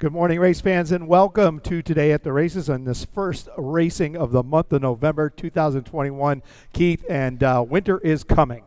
Good morning, race fans, and welcome to Today at the Races on this first racing of the month of November 2021. Keith, and winter is coming.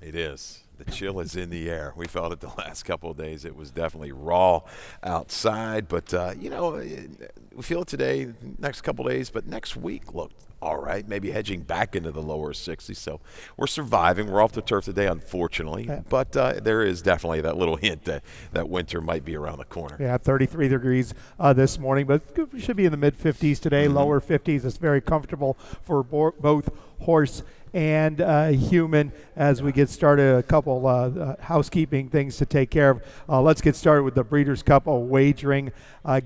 It is. The chill is in the air. We felt it the last couple of days. It was definitely raw outside, but, we feel it today, next couple of days, but next week looked all right, maybe hedging back into the lower 60s. So we're surviving. We're off the turf today, unfortunately, but there is definitely that little hint that winter might be around the corner. Yeah, 33 degrees this morning, but we should be in the mid-50s today, lower 50s. It's very comfortable for both horse and human. As we get started, a couple housekeeping things to take care of. Let's get started with the Breeders' Cup wagering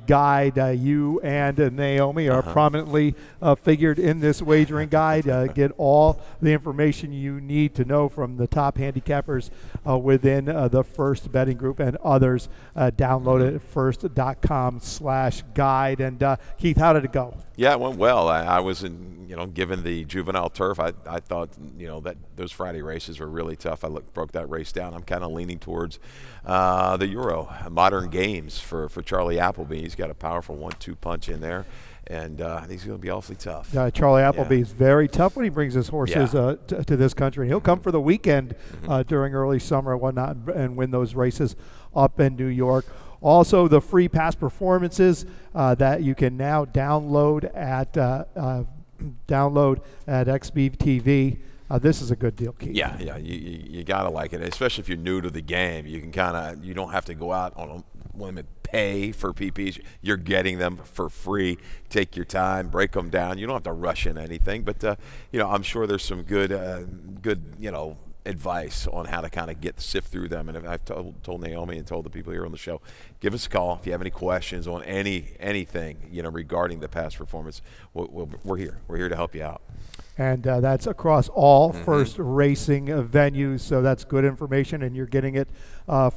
guide. You and Naomi are prominently figured in this wagering guide. Get all the information you need to know from the top handicappers within the First betting group and others. Download it at first.com/guide. And Keith, how did it go? Yeah, it went well. I was given the juvenile turf, I thought, that those Friday races were really tough. I broke that race down. I'm kind of leaning towards the Euro Modern Games for Charlie Appleby. He's got a powerful 1-2 punch in there, and he's going to be awfully tough. Charlie Appleby is very tough when he brings his horses to this country. He'll come for the weekend during early summer and whatnot and win those races up in New York. Also, the free past performances that you can now download at XBTV. This is a good deal, Keith. Yeah, you gotta like it, especially if you're new to the game. You can you don't have to go out on a limit pay for PPs. You're getting them for free. Take your time, break them down. You don't have to rush in anything, but I'm sure there's some good advice on how to kind of sift through them. And I've told Naomi and told the people here on the show, give us a call if you have any questions on anything regarding the past performance. We're here. We're here to help you out. And that's across all First racing venues, so that's good information, and you're getting it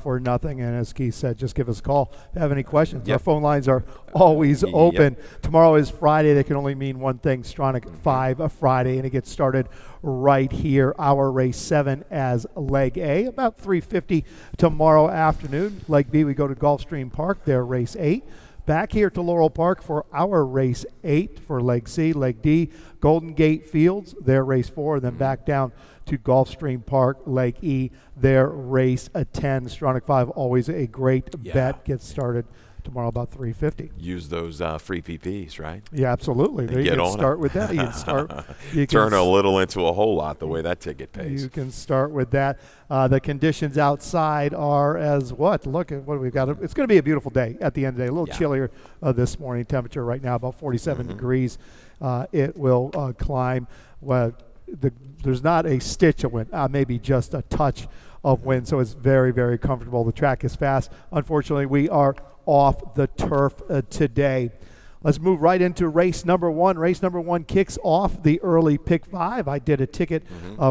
for nothing. And as Keith said, just give us a call if you have any questions. Our phone lines are always open. Tomorrow is Friday. That can only mean one thing, Stronach 5 Friday, and it gets started right here. Our race 7 as Leg A, about 3:50 tomorrow afternoon. Leg B, we go to Gulfstream Park, their race 8. Back here to Laurel Park for our race 8 for Leg C. Leg D, Golden Gate Fields, their race 4, and then back down to Gulfstream Park, Leg E, their race 10. Stronach 5, always a great bet. Gets started tomorrow about 3:50. Use those free PPs, right? Yeah, absolutely. You can start with that. You can start. Turn a little into a whole lot the way that ticket pays. You can start with that. The conditions outside are as what? Look at what we've got. It's going to be a beautiful day at the end of the day. A little chillier this morning. Temperature right now about 47 degrees. It will climb. Well, there's not a stitch of wind, maybe just a touch of wind, so it's very, very comfortable. The track is fast. Unfortunately, we are off the turf today. Let's move right into race number 1. Race number 1 kicks off the early pick 5. I did a ticket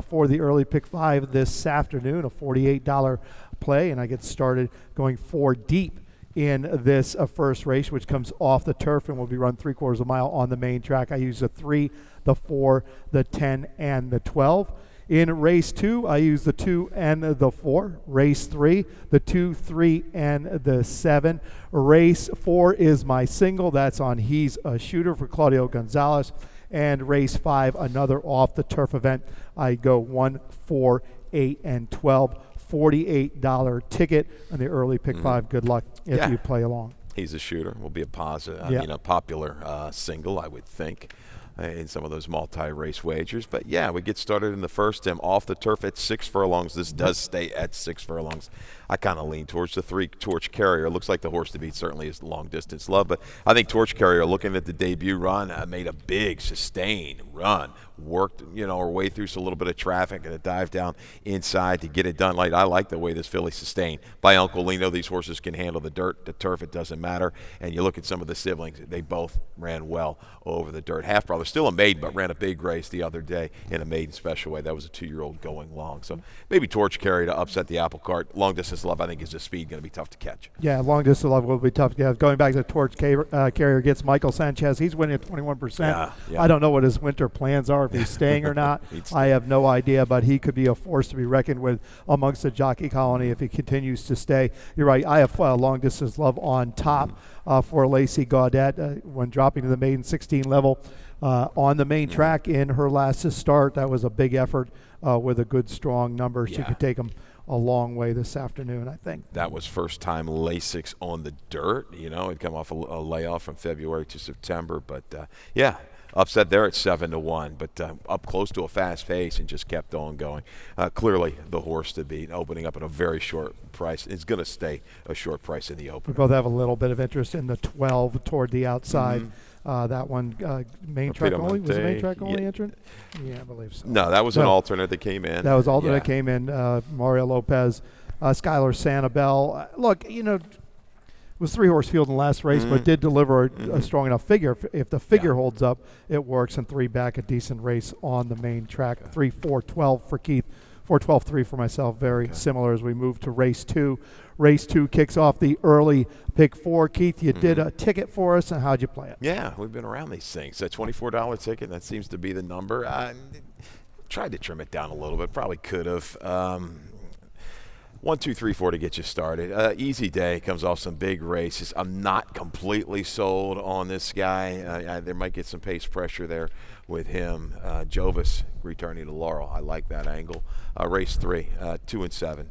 for the early pick 5 this afternoon, a $48 play, and I get started going 4 deep in this first race, which comes off the turf and will be run 3/4 of a mile on the main track. I use the 3, the 4, the 10, and the 12. In race 2, I use the 2 and the 4. Race 3, the 2, 3, and the 7. Race 4 is my single. That's on He's a Shooter for Claudio Gonzalez. And race 5, another off-the-turf event. I go 1, 4, 8, and 12. $48 ticket on the early pick 5. Good luck if you play along. He's a Shooter. Will be a positive, a popular single, I would think, in some of those multi-race wagers. But we get started in the first. Off the turf at 6 furlongs. This does stay at 6 furlongs. I kind of lean towards the 3, Torch Carrier. Looks like the horse to beat certainly is long distance love, but I think Torch Carrier, looking at the debut run, made a big sustained run. Worked, her way through a little bit of traffic and a dive down inside to get it done. I like the way this filly sustained by Uncle Lino. These horses can handle the dirt, the turf, it doesn't matter. And you look at some of the siblings, they both ran well over the dirt. Half brother, still a maiden, but ran a big race the other day in a maiden special way. That was a 2-year-old going long. So maybe Torch Carrier to upset the apple cart. Long distance love, I think, is the speed going to be tough to catch. Yeah, long distance love will be tough to catch. Going back to Torch Carrier gets Michael Sanchez. He's winning at 21%. I don't know what his winter plans are. more. If he's staying or not, I have no idea, but he could be a force to be reckoned with amongst the jockey colony if he continues to stay. You're right. I have long distance love on top for Lacey Gaudette when dropping to the maiden 16 level on the main track in her last start. That was a big effort with a good, strong number. She could take him a long way this afternoon, I think. That was first time Lasix on the dirt. He'd come off a layoff from February to September. But, upset there at 7-1, but up close to a fast pace and just kept on going. Clearly the horse to beat, opening up at a very short price. It's going to stay a short price in the open. We both have a little bit of interest in the 12 toward the outside. That one, main track only? Was it main track only entrant? Yeah, I believe so. No, that was an alternate that came in. That was alternate that came in. Mario Lopez, Skylar Santabel. Look, it was 3-horse field in the last race, but did deliver a strong enough figure. If the figure holds up, it works, and 3 back, a decent race on the main track. 3-4-12 for Keith. 4-12-3 for myself, very similar as we move to race 2. Race 2 kicks off the early pick 4. Keith, you did a ticket for us, and how'd you play it? Yeah, we've been around these things. That $24 ticket, that seems to be the number. I tried to trim it down a little bit, probably could have. 1, 2, 3, 4 to get you started. Easy day, comes off some big races. I'm not completely sold on this guy. There might get some pace pressure there with him. Jovis returning to Laurel. I like that angle. Race 3, 2 and 7.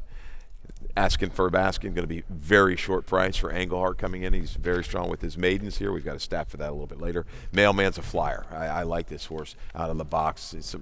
Asking for Baskin, going to be very short price for Engelhardt coming in. He's very strong with his maidens here. We've got a stat for that a little bit later. Mailman's a flyer. I like this horse out of the box. It's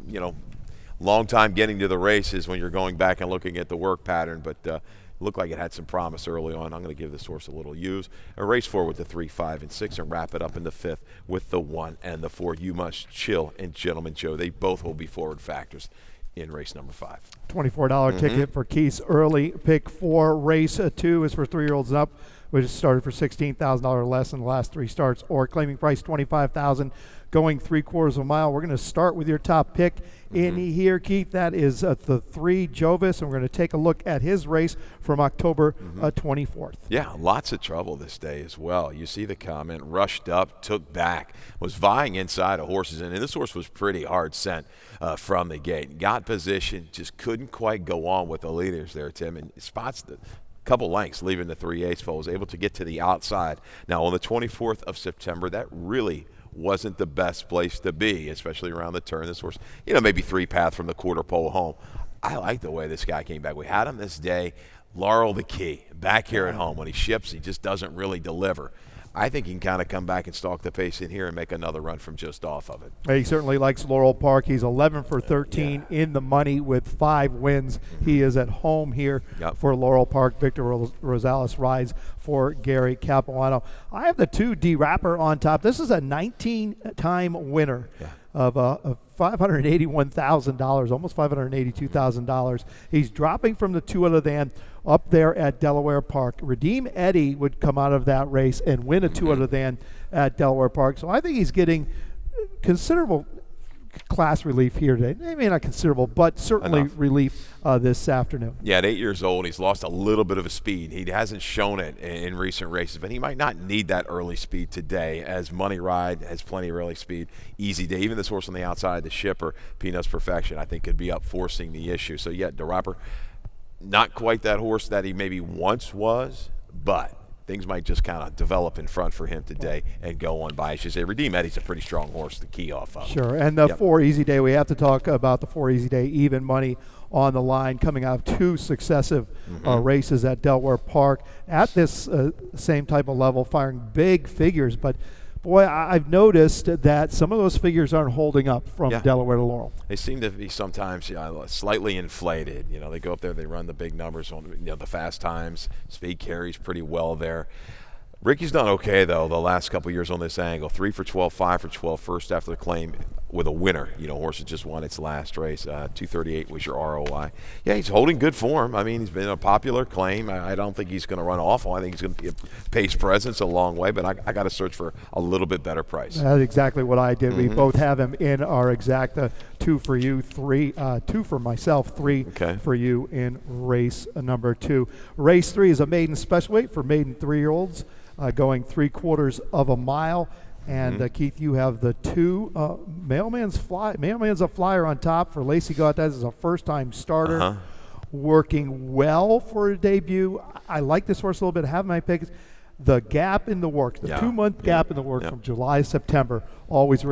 long time getting to the races when you're going back and looking at the work pattern, but looked like it had some promise early on. I'm going to give this horse a little use. A race 4 with the 3, 5, and 6, and wrap it up in the 5th with the 1 and the 4. You Must Chill and Gentleman Joe. They both will be forward factors in race number 5. $24 ticket for Keith's early pick 4. Race 2 is for 3-year-olds and up, which started for $16,000 less in the last 3 starts, or claiming price $25,000, going 3/4 of a mile. We're going to start with your top pick in here, Keith. That is the 3 Jovis, and we're going to take a look at his race from October 24th. Yeah, lots of trouble this day as well. You see the comment, rushed up, took back, was vying inside of horses, and this horse was pretty hard sent from the gate. Got position, just couldn't quite go on with the leaders there, Tim, and spots the couple lengths leaving the 3/8 pole, was able to get to the outside. Now, on the 24th of September, that really wasn't the best place to be, especially around the turn. This horse, maybe 3 path from the quarter pole home. I like the way this guy came back. We had him this day. Laurel the key. Back here at home. When he ships, he just doesn't really deliver. I think he can kind of come back and stalk the pace in here and make another run from just off of it. He certainly likes Laurel Park. He's 11 for 13 in the money with 5 wins. He is at home here for Laurel Park. Victor Rosales rides for Gary Capuano. I have the 2 D-Rapper on top. This is a 19-time winner of $581,000, almost $582,000. He's dropping from the 2 out of the end up there at Delaware Park. Redeem Eddie would come out of that race and win a 2 out of the end at Delaware Park. So I think he's getting considerable class relief here today. Maybe not considerable, but certainly relief this afternoon. Yeah, at 8 years old, he's lost a little bit of his speed. He hasn't shown it in recent races, but he might not need that early speed today, as Money Ride has plenty of early speed. Easy Day, even this horse on the outside, the Shipper, Peanuts Perfection, I think could be up forcing the issue. So, yeah, DeRapper, not quite that horse that he maybe once was, but things might just kind of develop in front for him today and go on by. I should say Redeem Eddie's a pretty strong horse to key off of. Sure, and the 4 Easy Day, we have to talk about the 4 Easy Day, even money on the line, coming out of 2 successive races at Delaware Park at this same type of level, firing big figures. But, boy, I've noticed that some of those figures aren't holding up from Delaware to Laurel. They seem to be sometimes slightly inflated. They go up there, they run the big numbers on the fast times. Speed carries pretty well there. Ricky's done okay, though, the last couple years on this angle. 3 for 12, 5 for 12 first after the claim with a winner. Horse had just won its last race. 238 was your ROI. Yeah, he's holding good form. I mean, he's been a popular claim. I don't think he's going to run awful. I think he's going to be a pace presence a long way, but I got to search for a little bit better price. That's exactly what I did. We both have him in our exact 2 for you, 3, 2 for myself, 3 for you in race number 2. Race 3 is a maiden special weight for maiden 3-year-olds. Going 3/4 of a mile. And Keith, you have the 2 Mailman's a flyer on top for Lacey Gott. That is a first-time starter, working well for a debut. I like this horse a little bit. Have my picks. The gap in the work, the 2-month gap in the work from July to September always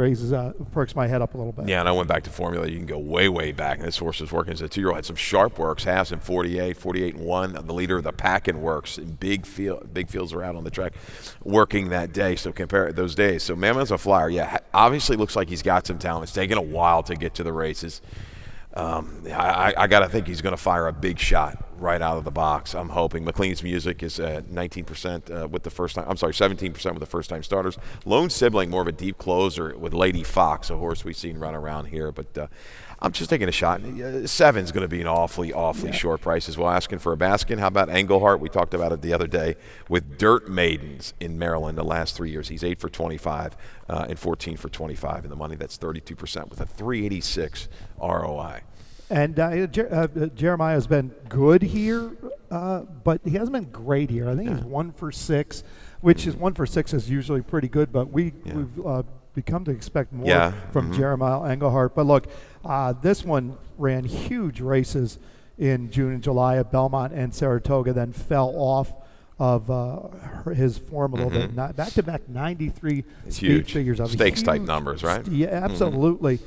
perks my head up a little bit. Yeah, and I went back to formula. You can go way, way back. And this horse was working as a 2-year-old. Had some sharp works, halves in 48-1. The leader of the pack in works. And big fields are out on the track working that day. So compare those days. So Mammoth's a flyer. Yeah, obviously looks like he's got some talent. It's taken a while to get to the races. I got to think he's going to fire a big shot right out of the box. I'm hoping. McLean's Music is 19% with the first time. I'm sorry, 17% with the first-time starters. Lone Sibling, more of a deep closer with Lady Fox, a horse we've seen run around here. But I'm just taking a shot. 7's going to be an awfully short price as well. Asking for a Baskin. How about Englehart? We talked about it the other day with Dirt Maidens in Maryland the last 3 years. He's 8 for 25 and 14 for 25 in the money. That's 32% with a 386 ROI. And Jeremiah has been good here, but he hasn't been great here. I think he's 1 for 6, which is 1 for 6 is usually pretty good, but we've become to expect more from Jeremiah Englehart. But look, this one ran huge races in June and July at Belmont and Saratoga, then fell off of his form a little bit. Back-to-back 93 speed figures. Stakes type numbers, right? Yeah, absolutely.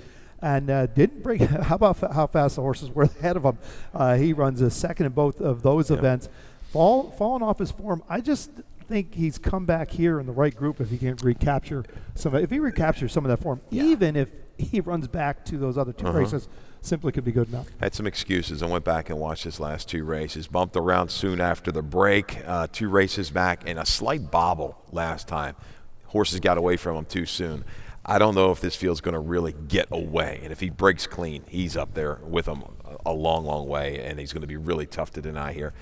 And didn't break. How about how fast the horses were ahead of him? He runs a second in both of those events. Falling off his form. I just think he's come back here in the right group if he can recapture some. If he recaptures some of that form, even if he runs back to those other 2 races, simply could be good enough. Had some excuses. I went back and watched his last 2 races. Bumped around soon after the break. 2 races back and a slight bobble last time. Horses got away from him too soon. I don't know if this field's going to really get away. And if he breaks clean, he's up there with him a long, long way, and he's going to be really tough to deny here.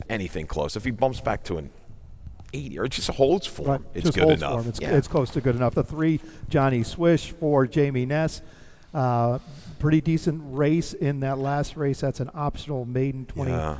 Anything close. If he bumps back to an 80 or just holds form, it's good enough. It's close to good enough. The 3, Johnny Swish, 4, Jamie Ness. Pretty decent race in that last race. That's an optional maiden 25.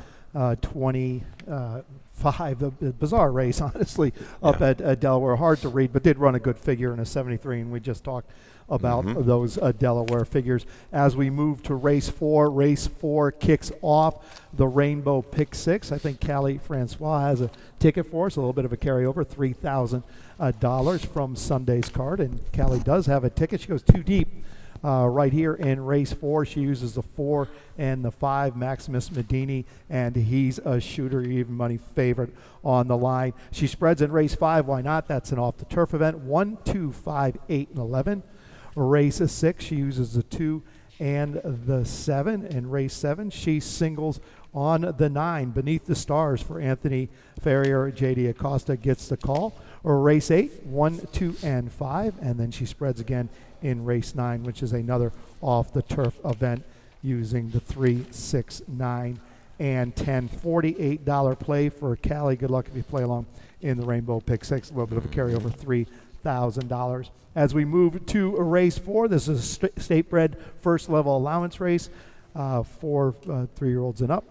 A bizarre race, honestly, up at Delaware. Hard to read, but did run a good figure in a 73, and we just talked about those Delaware figures. As we move to race 4 kicks off the Rainbow Pick 6. I think Callie Francois has a ticket for us, a little bit of a carryover, $3,000 from Sunday's card, and Callie does have a ticket. She goes 2 deep. Right here in race 4, she uses the 4 and the 5, Maximus Medini, and he's a shooter, even money favorite on the line. She spreads in race 5. Why not? That's an off-the-turf event. 1, 2, 5, 8, and 11. Race 6, she uses the 2 and the 7. In race 7, she singles on the 9, Beneath the Stars for Anthony Ferrier. J.D. Acosta gets the call. Or race 8, 1, 2, and 5, and then she spreads again in race 9, which is another off-the-turf event using the 3, 6, 9, and 10. $48 play for Callie. Good luck if you play along in the Rainbow Pick 6. A little bit of a carryover, $3,000. As we move to race 4, this is a state-bred first-level allowance race for 3-year-olds and up,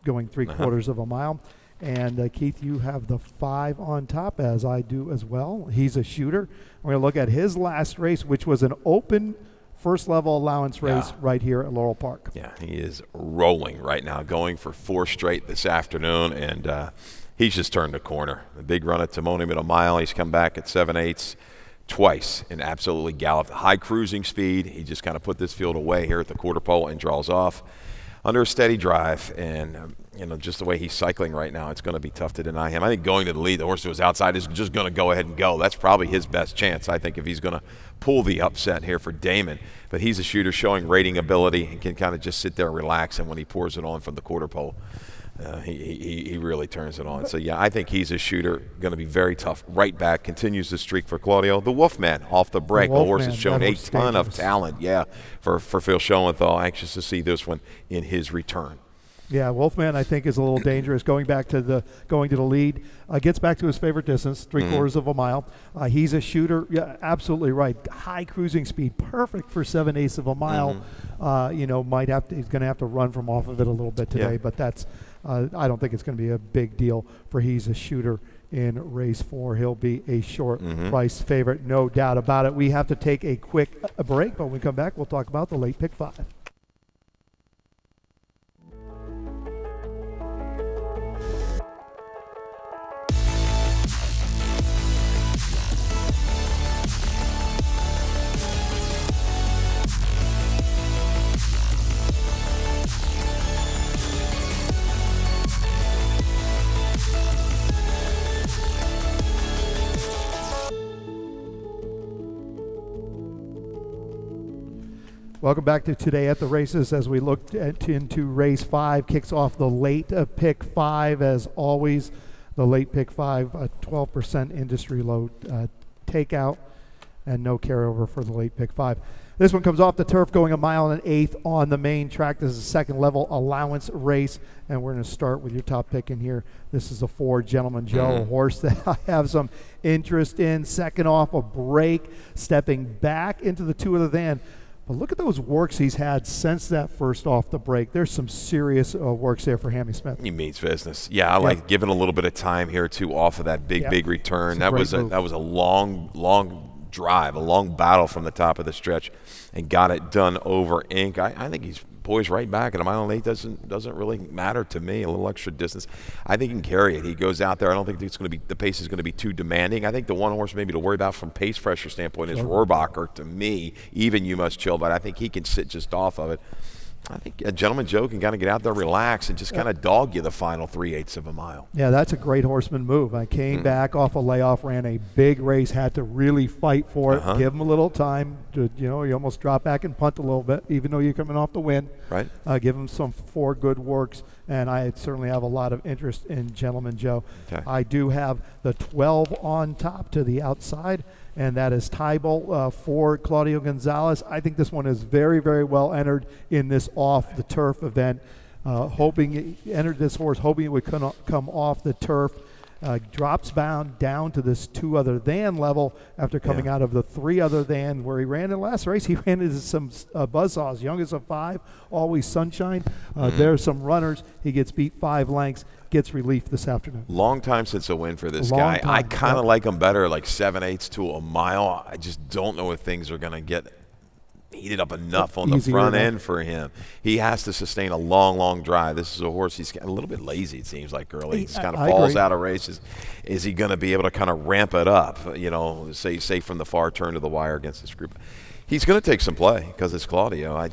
going 3/4 of a mile. And Keith, you have the 5 on top, as I do as well. He's a shooter. We're going to look at his last race, which was an open first-level allowance race right here at Laurel Park. Yeah, he is rolling right now, going for 4 straight this afternoon, and he's just turned a corner. The big run at Timonium at a mile. He's come back at 7/8 twice and absolutely galloped. High cruising speed. He just kind of put this field away here at the quarter pole and draws off under a steady drive, and just the way he's cycling right now, it's going to be tough to deny him. I think going to the lead, the horse that was outside is just going to go ahead and go. That's probably his best chance, I think, if he's going to pull the upset here for Damon. But he's a shooter showing rating ability and can kind of just sit there and relax, and when he pours it on from the quarter pole, he really turns it on. So, yeah, I think he's a shooter, going to be very tough. Right back, continues the streak for Claudio. The Wolfman off the break. The horse has shown a ton of talent, for Phil Schoenthal. Anxious to see this one in his return. Yeah, Wolfman, I think, is a little dangerous going to the lead. Gets back to his favorite distance, 3/4 of a mile. He's a shooter. Yeah, absolutely right. High cruising speed, perfect for 7/8 of a mile. He's going to have to run from off of it a little bit today, but that's I don't think it's going to be a big deal for he's a shooter in race 4. He'll be a short price favorite, no doubt about it. We have to take a quick break, but when we come back, we'll talk about the late pick 5. Welcome back to Today at the Races as we look into race 5. Kicks off the late pick 5 as always. The late pick 5, a 12% industry low takeout and no carryover for the late pick 5. This one comes off the turf going 1 1/8 on the main track. This is a second level allowance race, and we're going to start with your top pick in here. This is a 4 Gentleman Joe, a horse that I have some interest in. Second off a break, stepping back into the 2 other than. But look at those works he's had since that first off the break. There's some serious works there for Hammy Smith. He means business. Yeah, I like giving a little bit of time here too off of that big return. That was a long drive, a long battle from the top of the stretch, and got it done over ink. I think he's poised right back at 1 1/8. Doesn't really matter to me. A little extra distance, I think he can carry it. He goes out there. I don't think it's going to be the pace is going to be too demanding. I think the one horse maybe to worry about from pace pressure standpoint is Rohrbacher. To me, even You Must Chill, but I think he can sit just off of it. I think a Gentleman Joe can kind of get out there, relax, and just kind of dog you the final 3/8 of a mile. Yeah, that's a great horseman move. I came back off a layoff, ran a big race, had to really fight for it. Give him a little time. You almost drop back and punt a little bit, even though you're coming off the win. Right. Give him some 4 good works, and I certainly have a lot of interest in Gentleman Joe. Okay. I do have the 12 on top to the outside, and that is Tybalt for Claudio Gonzalez. I think this one is very, very well entered in this off-the-turf event. Entered this horse hoping it would come off the turf. Drops bound down to this 2 other than level after coming out of the 3 other than where he ran in last race. He ran into some buzzsaws, youngest of 5, always sunshine. There's some runners. He gets beat 5 lengths. Gets relief this afternoon. Long time since a win for this guy. I kind of like him better, like 7/8 to a mile. I just don't know if things are going to get heated up enough on the front end for him. He has to sustain a long drive. This is a horse he's a little bit lazy, it seems like, early. He just kind of falls out of races. Is he going to be able to kind of ramp it up, say from the far turn to the wire against this group? He's going to take some play because it's Claudio. I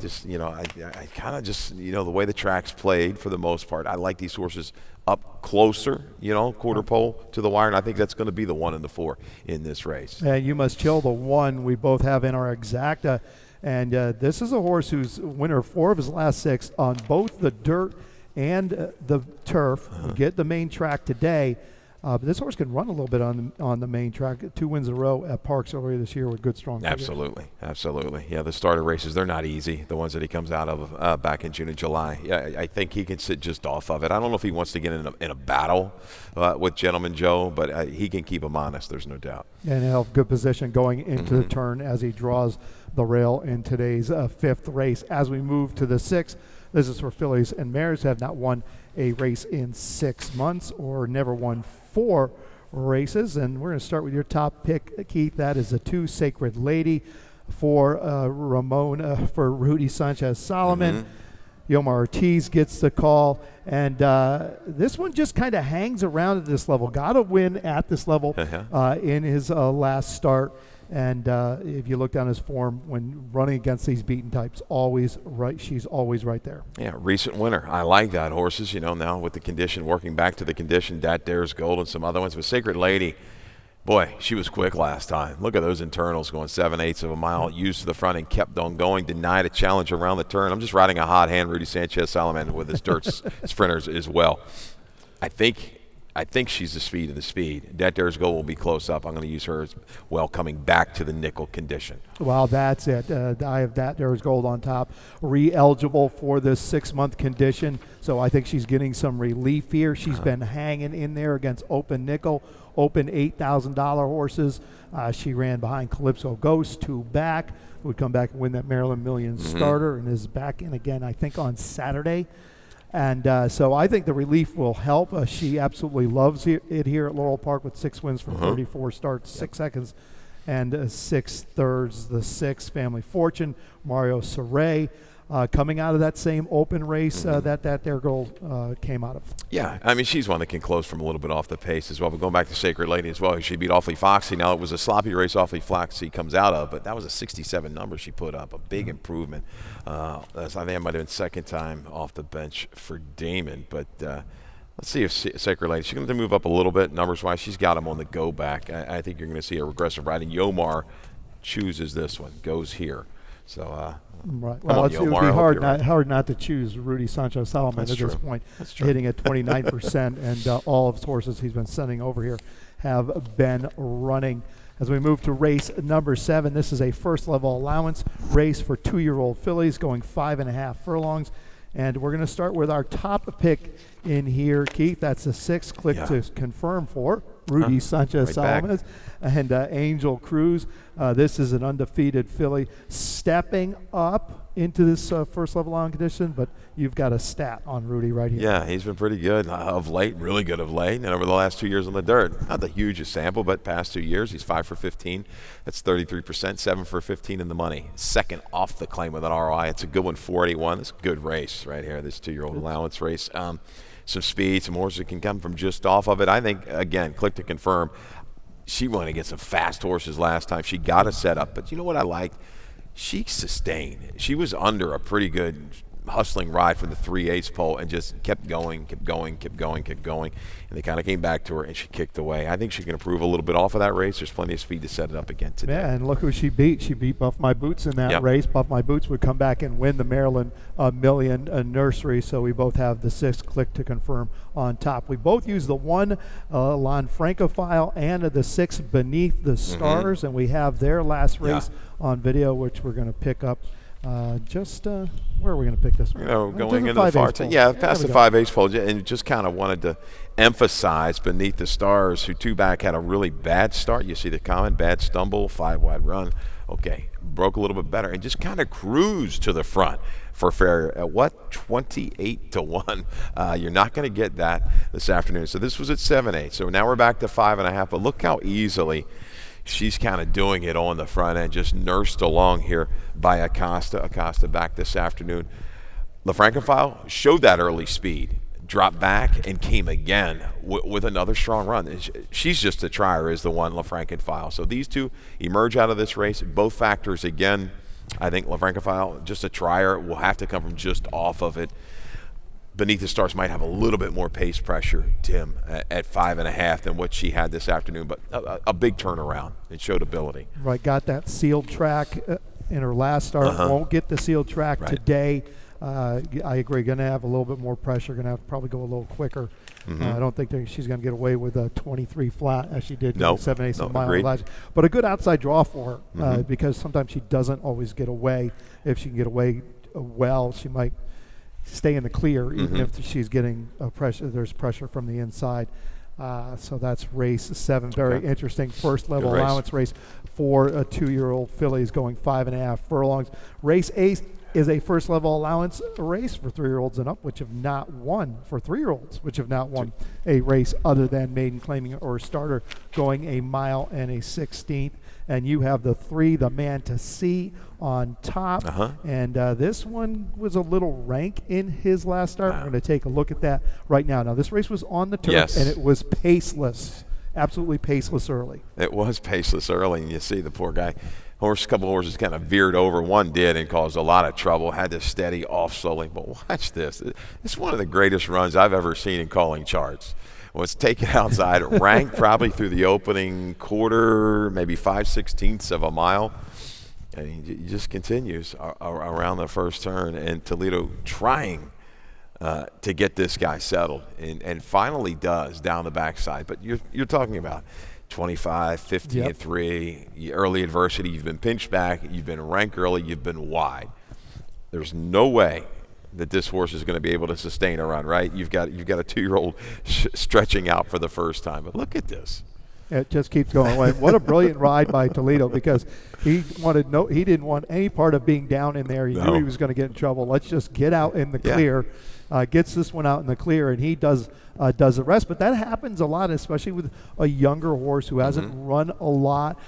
kind of just, the way the track's played for the most part, I like these horses up closer, quarter pole to the wire, and I think that's going to be the 1 and the 4 in this race. You Must Chill, the 1 we both have in our exacta, and this is a horse who's winner 4 of his last 6 on both the dirt and the turf. Get the main track today. But this horse can run a little bit on the main track. 2 wins in a row at Parks earlier this year with good, strong figures. Absolutely. Yeah, the starter races, they're not easy, the ones that he comes out of back in June and July. Yeah, I think he can sit just off of it. I don't know if he wants to get in a battle with Gentleman Joe, but he can keep him honest, there's no doubt. And he'll have good position going into the turn as he draws the rail in today's 5th race. As we move to the 6th, this is for fillies and mares who have not won a race in 6 months or never won 4 races. And we're going to start with your top pick, Keith. That is a 2 Sacred Lady for for Rudy Sanchez Solomon. Yomar Ortiz gets the call, and this one just kind of hangs around at this level. Got a win at this level in his last start. And if you look down his form when running against these beaten types, always right. She's always right there. Yeah, recent winner. I like that. Horses, now with the condition, working back to the condition, Dat Dares Gold and some other ones. But Sacred Lady, boy, she was quick last time. Look at those internals going 7/8 of a mile, used to the front and kept on going, denied a challenge around the turn. I'm just riding a hot hand, Rudy Sanchez Solomon, with his dirt sprinters as well. I think she's the speed of the speed. Dat Dares Gold will be close up. I'm going to use her as well coming back to the nickel condition. Well, that's it. I have Dat Dares Gold on top. Re-eligible for this 6-month condition, so I think she's getting some relief here. She's been hanging in there against open nickel, open $8,000 horses. She ran behind Calypso Ghost, 2 back. Would come back and win that Maryland Million starter and is back in again, I think, on Saturday. And so I think the relief will help. She absolutely loves it here at Laurel Park with 6 wins from 34 starts, 6 seconds, and 6 thirds. The 6 Family Fortune, Mario Saray, coming out of that same open race that their girl came out of. Yeah, I mean, she's one that can close from a little bit off the pace as well. But going back to Sacred Lady as well, she beat Awfully Foxy. Now, it was a sloppy race Awfully Foxy comes out of, but that was a 67 number she put up, a big improvement. I think it might have been second time off the bench for Damon. But let's see if Sacred Lady, she's going to move up a little bit numbers-wise. She's got him on the go back. I think you're going to see a regressive ride, and Yomar chooses this one, goes here. So, right. Well, it would be hard not to choose Rudy Sanchez Solomon at this point, hitting at 29%, and all of his horses he's been sending over here have been running. As we move to race number 7, this is a first level allowance race for 2-year-old fillies going 5.5 furlongs. And we're going to start with our top pick in here, Keith. That's the 6. Click to confirm for Rudy Sanchez Solomon and Angel Cruz. This is an undefeated filly stepping up into this first level on condition, but you've got a stat on Rudy right here. Yeah, he's been pretty good of late, really good of late, and over the last 2 years on the dirt. Not the hugest sample, but past 2 years, he's 5 for 15. That's 33%, 7 for 15 in the money. Second off the claim with an ROI. It's a good one, 481. It's a good race right here, this 2-year-old allowance race. Some speed, some horses that can come from just off of it. I think, again, click to confirm. She went against some fast horses last time. She got a setup, but you know what I liked? She sustained. She was under a pretty good hustling ride for the 3/8 pole and just kept going. And they kind of came back to her, and she kicked away. I think she can improve a little bit off of that race. There's plenty of speed to set it up again today. Yeah, and look who she beat. She beat Buff My Boots in that race. Buff My Boots would come back and win the Maryland Million Nursery, so we both have the 6. Click to confirm on top. We both use the 1 Lon Francophile and the 6 Beneath the Stars, and we have their last race on video, which we're going to pick up. Where are we going to pick this one? Going into the far past the 5/8 pole, and just kind of wanted to emphasize Beneath the Stars, who 2 back had a really bad start. You see the comment, bad stumble, 5-wide run. Okay, broke a little bit better and just kind of cruised to the front for fair at 28-1. You're not going to get that this afternoon. So this was at 7/8. So now we're back to 5.5. But look how easily she's kind of doing it on the front end, just nursed along here by Acosta. Acosta back this afternoon. LaFrancophile showed that early speed, dropped back, and came again with another strong run. She's just a trier, is the one, LaFrancophile. So these two emerge out of this race. Both factors, again, I think LaFrancophile, just a trier, will have to come from just off of it. Beneath the Stars might have a little bit more pace pressure, Tim, at 5.5 than what she had this afternoon, but a big turnaround. It showed ability. Right, got that sealed track in her last start. Won't get the sealed track today. I agree, going to have a little bit more pressure, going to have to probably go a little quicker. I don't think she's going to get away with a 23 flat as she did 7/8 of a mile last. But a good outside draw for her because sometimes she doesn't always get away. If she can get away well, she might stay in the clear, even if she's getting pressure. There's pressure from the inside. So that's race 7. Very interesting first level allowance race for a 2-year-old fillies going 5.5 furlongs. Race 8 is a first level allowance race for 3-year-olds and up, which have not won for 3-year-olds, which have not won a race other than maiden claiming or starter going a mile and a 16th. And you have the 3, the Man to See on top. And this one was a little rank in his last start. We're going to take a look at that right now. Now, this race was on the turf, and it was paceless, absolutely paceless early. It was paceless early, and you see the poor guy. A couple of horses kind of veered over. One did and caused a lot of trouble, had to steady off slowly. But watch this. It's one of the greatest runs I've ever seen in calling charts. Was taken outside, ranked probably through the opening quarter, maybe 5/16 of a mile. And he just continues around the first turn, and Toledo trying to get this guy settled, and finally does down the backside. But you're talking about 25, 50, and 3, early adversity. You've been pinched back, you've been ranked early, you've been wide. There's no way that this horse is going to be able to sustain a run, right? You've got a 2-year-old stretching out for the first time. But look at this. It just keeps going away. What a brilliant ride by Toledo, because he didn't want any part of being down in there. He knew he was going to get in trouble. Let's just get out in the clear gets this one out in the clear, and he does the rest. But that happens a lot, especially with a younger horse who hasn't run a lot.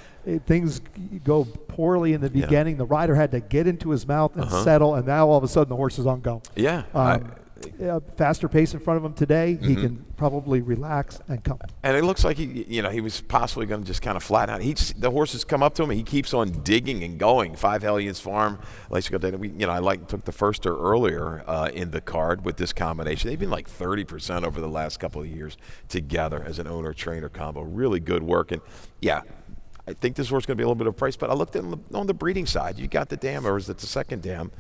Things go poorly in the beginning. The rider had to get into his mouth and settle, and now all of a sudden the horse is on go. Yeah. Faster pace in front of him today. He can probably relax and come. And it looks like he was possibly going to just kind of flatten out. The horses come up to him, and he keeps on digging and going. 5 Hellions Farm, I took the first earlier in the card with this combination. They've been like 30% over the last couple of years together as an owner-trainer combo. Really good work. And yeah, I think this horse is going to be a little bit of price, but I looked at on the breeding side. You got the dam, or is it the second dam?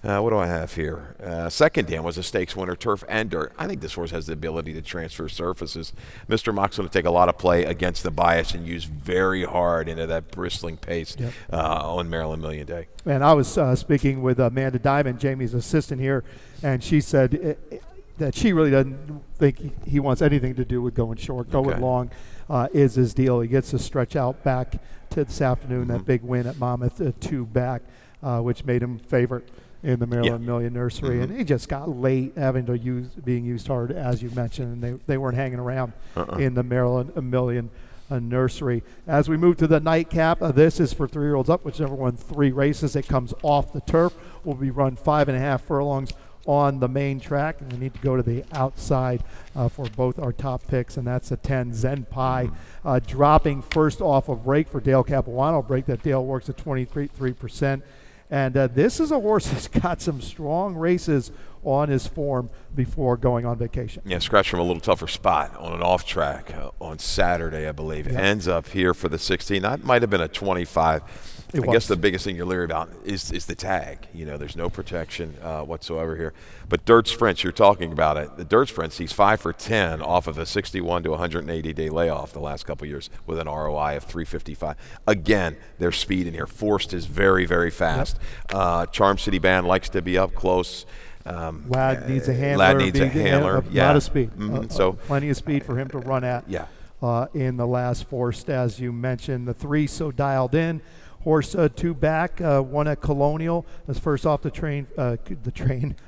What do I have here? Second dam was a stakes winner, turf and dirt. I think this horse has the ability to transfer surfaces. Mr. Mock's going to take a lot of play against the bias and use very hard into that bristling pace on Maryland Million Day. And I was speaking with Amanda Diamond, Jamie's assistant here, and she said that she really doesn't think he wants anything to do with going short. Going long is his deal. He gets to stretch out back to this afternoon, that big win at Monmouth, 2 back, which made him favorite in the Maryland Million Nursery, and he just got late being used hard, as you mentioned, and they weren't hanging around in the Maryland Million Nursery. As we move to the nightcap, this is for 3-year-olds up, whichever won 3 races. It comes off the turf. Will be run 5.5 furlongs on the main track, and we need to go to the outside for both our top picks, and that's a 10 Zen Pie dropping first off a break for Dale Capuano, break that Dale works at 23%. And this is a horse that's got some strong races on his form before going on vacation. Yeah, scratched from a little tougher spot on an off track on Saturday, I believe. Ends up here for the 16. That might have been a 25. I guess the biggest thing you're leery about is the tag. There's no protection whatsoever here. But dirt sprints, you're talking about it. The dirt sprints, he's 5 for 10 off of a 61 to 180-day layoff the last couple of years with an ROI of 355. Again, there's speed in here. Forced is very, very fast. Charm City Band likes to be up close. Lad needs a handler. Lad needs a handler. A lot of speed. So plenty of speed for him to run at. In the last Forced, as you mentioned, the 3 so dialed in. Horse 2 back, one at Colonial. That's first off the train.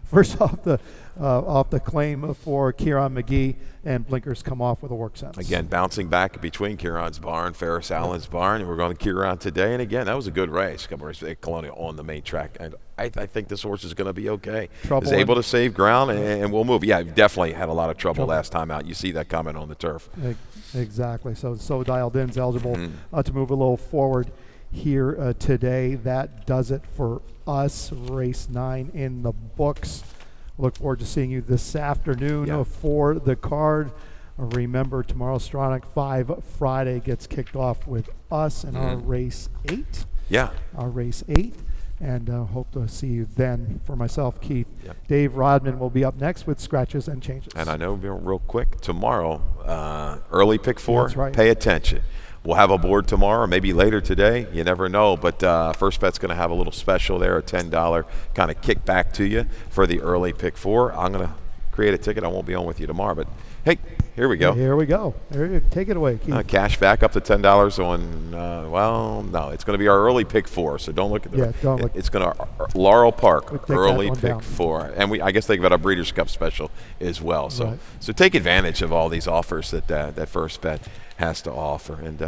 First off the claim for Kieran McGee, and blinkers come off with a work sense. Again, bouncing back between Kieran's barn, Ferris Allen's barn, and we're going to Kieran today. And again, that was a good race. A couple of races at Colonial on the main track, and I think this horse is going to be okay. He's able to save ground, and we'll move. Yeah, definitely had a lot of trouble last time out. You see that coming on the turf. Exactly. So dialed in is eligible to move a little forward here today. That does it for us. Race 9 in the books. Look forward to seeing you this afternoon for the card. Remember, tomorrow Stronach 5 Friday gets kicked off with us in our race 8. Our race 8. And hope to see you then. For myself, Keith, Dave Rodman will be up next with scratches and changes. And I know, real quick, tomorrow, early pick 4, That's right. Pay attention. We'll have a board tomorrow, maybe later today. You never know. But First Bet's going to have a little special there, a $10 kind of kickback to you for the early pick 4. I'm going to create a ticket. I won't be on with you tomorrow. But, hey, here we go. Here we go. Take it away, Keith. Cash back up to $10 on, no, it's going to be our early pick 4. So don't look at the don't look. It's going to Laurel Park, early pick 4. And I guess think about our Breeders' Cup special as well. So so take advantage of all these offers that First Bet has to offer. And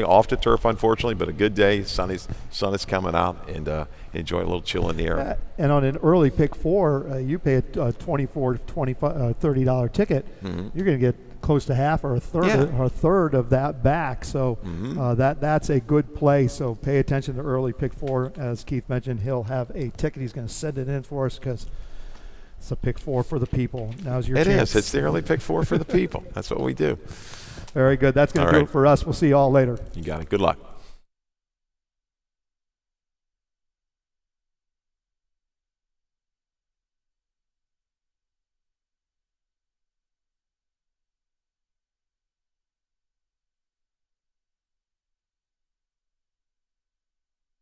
off to turf, unfortunately, but a good day. Sun is coming out, and enjoy a little chill in the air. And on an early pick 4, you pay a $24, $25, $30 ticket. You're going to get close to half or a third of that back. So that's a good play. So pay attention to early pick 4. As Keith mentioned, he'll have a ticket. He's going to send it in for us because it's a pick 4 for the people. Now's your chance. It is. It's the early pick 4 for the people. That's what we do. Very good. That's going to do it for us. We'll see you all later. You got it. Good luck.